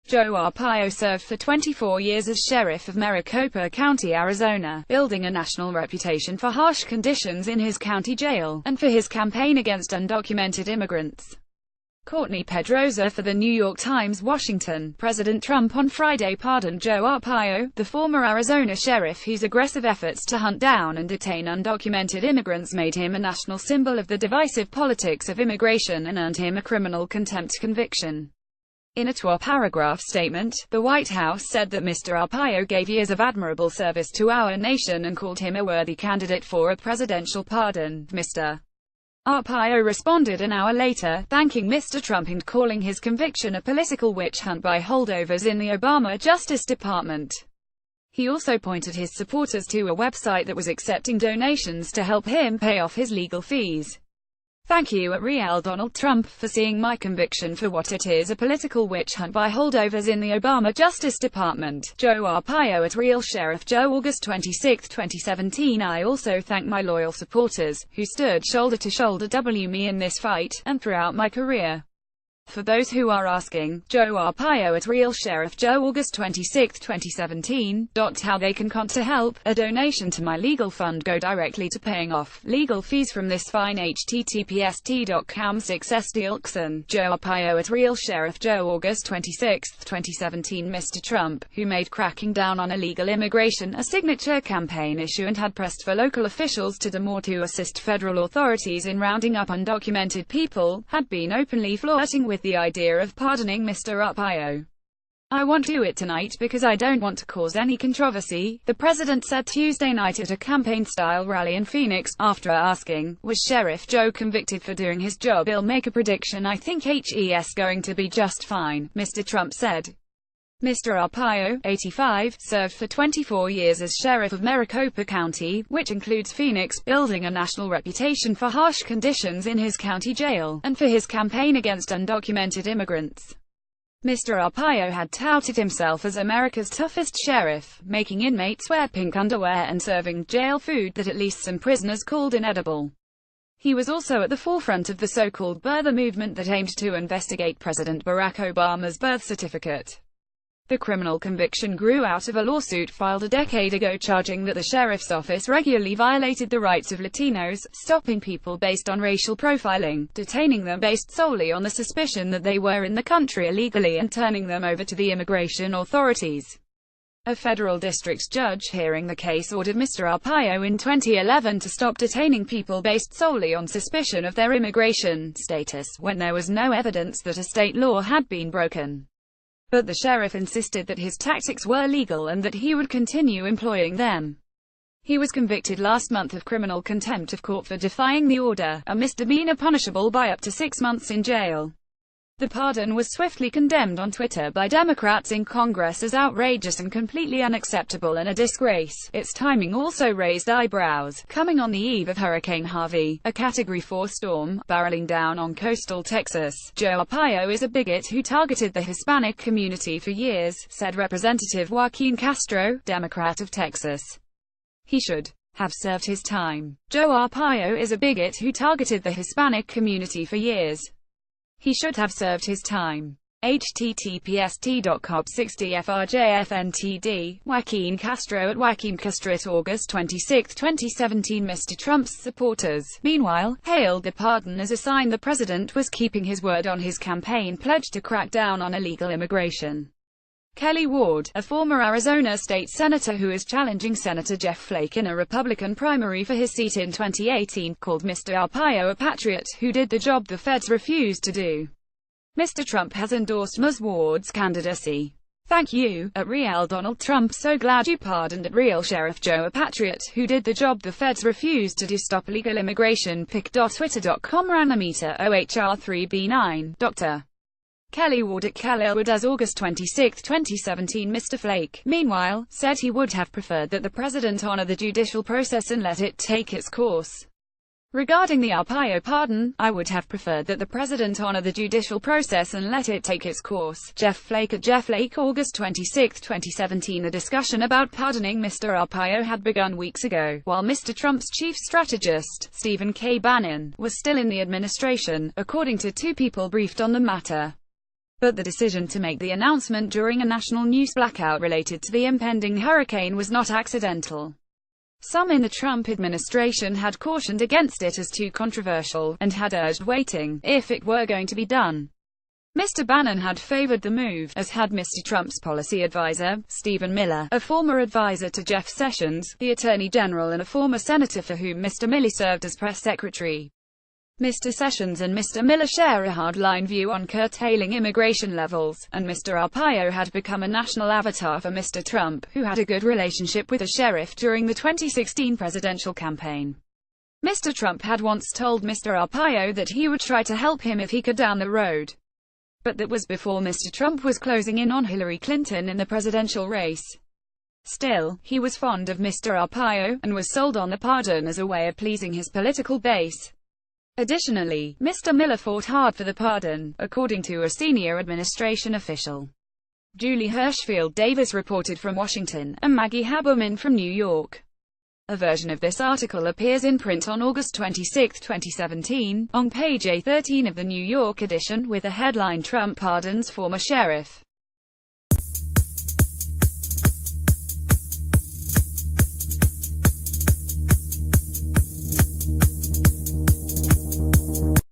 Joe Arpaio served for 24 years as sheriff of Maricopa County, Arizona, building a national reputation for harsh conditions in his county jail, and for his campaign against undocumented immigrants. Courtney Pedroza for The New York Times, Washington. President Trump on Friday pardoned Joe Arpaio, the former Arizona sheriff whose aggressive efforts to hunt down and detain undocumented immigrants made him a national symbol of the divisive politics of immigration and earned him a criminal contempt conviction. In a 12-paragraph statement, the White House said that Mr. Arpaio gave years of admirable service to our nation and called him a worthy candidate for a presidential pardon. Mr. Arpaio responded an hour later, thanking Mr. Trump and calling his conviction a political witch hunt by holdovers in the Obama Justice Department. He also pointed his supporters to a website that was accepting donations to help him pay off his legal fees. Thank you at Real Donald Trump for seeing my conviction for what it is, a political witch hunt by holdovers in the Obama Justice Department. Joe Arpaio at Real Sheriff Joe, August 26, 2017. I also thank my loyal supporters, who stood shoulder to shoulder with me in this fight, and throughout my career. For those who are asking, Joe Arpaio at Real Sheriff Joe, August 26, 2017. How they can contact to help. A donation to my legal fund go directly to paying off legal fees from this fine. https://t.com/6sdilkson. Joe Arpaio at Real Sheriff Joe, August 26, 2017. Mr. Trump, who made cracking down on illegal immigration a signature campaign issue and had pressed for local officials to do more to assist federal authorities in rounding up undocumented people, had been openly flirting with the idea of pardoning Mr. Arpaio. I want to do it tonight because I don't want to cause any controversy, the president said Tuesday night at a campaign-style rally in Phoenix, after asking, was Sheriff Joe convicted for doing his job? He'll make a prediction. I think he's going to be just fine, Mr. Trump said. Mr. Arpaio, 85, served for 24 years as sheriff of Maricopa County, which includes Phoenix, building a national reputation for harsh conditions in his county jail, and for his campaign against undocumented immigrants. Mr. Arpaio had touted himself as America's toughest sheriff, making inmates wear pink underwear and serving jail food that at least some prisoners called inedible. He was also at the forefront of the so-called birther movement that aimed to investigate President Barack Obama's birth certificate. The criminal conviction grew out of a lawsuit filed a decade ago charging that the sheriff's office regularly violated the rights of Latinos, stopping people based on racial profiling, detaining them based solely on the suspicion that they were in the country illegally, and turning them over to the immigration authorities. A federal district judge hearing the case ordered Mr. Arpaio in 2011 to stop detaining people based solely on suspicion of their immigration status, when there was no evidence that a state law had been broken. But the sheriff insisted that his tactics were legal and that he would continue employing them. He was convicted last month of criminal contempt of court for defying the order, a misdemeanor punishable by up to 6 months in jail. The pardon was swiftly condemned on Twitter by Democrats in Congress as outrageous and completely unacceptable and a disgrace. Its timing also raised eyebrows, coming on the eve of Hurricane Harvey, a Category 4 storm, barreling down on coastal Texas. Joe Arpaio is a bigot who targeted the Hispanic community for years, said Representative Joaquin Castro, Democrat of Texas. He should have served his time. Joe Arpaio is a bigot who targeted the Hispanic community for years. He should have served his time. https://t.com/60frjfntd. Joaquin Castro at Joaquin Castro at August 26, 2017. Mr. Trump's supporters, meanwhile, hailed the pardon as a sign the president was keeping his word on his campaign pledge to crack down on illegal immigration. Kelly Ward, a former Arizona state senator who is challenging Senator Jeff Flake in a Republican primary for his seat in 2018, called Mr. Arpaio a patriot who did the job the feds refused to do. Mr. Trump has endorsed Ms. Ward's candidacy. Thank you, at Real Donald Trump. So glad you pardoned at Real Sheriff Joe, a patriot who did the job the feds refused to do. Stop illegal immigration. pic.twitter.com. Ranometer OHR3B9. Dr. Kelly Ward at Kelly Ward as August 26, 2017. Mr. Flake, meanwhile, said he would have preferred that the president honor the judicial process and let it take its course. Regarding the Arpaio pardon, I would have preferred that the president honor the judicial process and let it take its course. Jeff Flake at Jeff Flake, August 26, 2017. The discussion about pardoning Mr. Arpaio had begun weeks ago, while Mr. Trump's chief strategist, Stephen K. Bannon, was still in the administration, according to two people briefed on the matter. But the decision to make the announcement during a national news blackout related to the impending hurricane was not accidental. Some in the Trump administration had cautioned against it as too controversial, and had urged waiting, if it were going to be done. Mr. Bannon had favored the move, as had Mr. Trump's policy advisor, Stephen Miller, a former advisor to Jeff Sessions, the Attorney General, and a former senator for whom Mr. Miller served as press secretary. Mr. Sessions and Mr. Miller share a hardline view on curtailing immigration levels, and Mr. Arpaio had become a national avatar for Mr. Trump, who had a good relationship with a sheriff during the 2016 presidential campaign. Mr. Trump had once told Mr. Arpaio that he would try to help him if he could down the road. But that was before Mr. Trump was closing in on Hillary Clinton in the presidential race. Still, he was fond of Mr. Arpaio, and was sold on the pardon as a way of pleasing his political base. Additionally, Mr. Miller fought hard for the pardon, according to a senior administration official. Julie Hirschfield Davis reported from Washington, and Maggie Haberman from New York. A version of this article appears in print on August 26, 2017, on page A13 of the New York edition, with the headline "Trump Pardons Former Sheriff."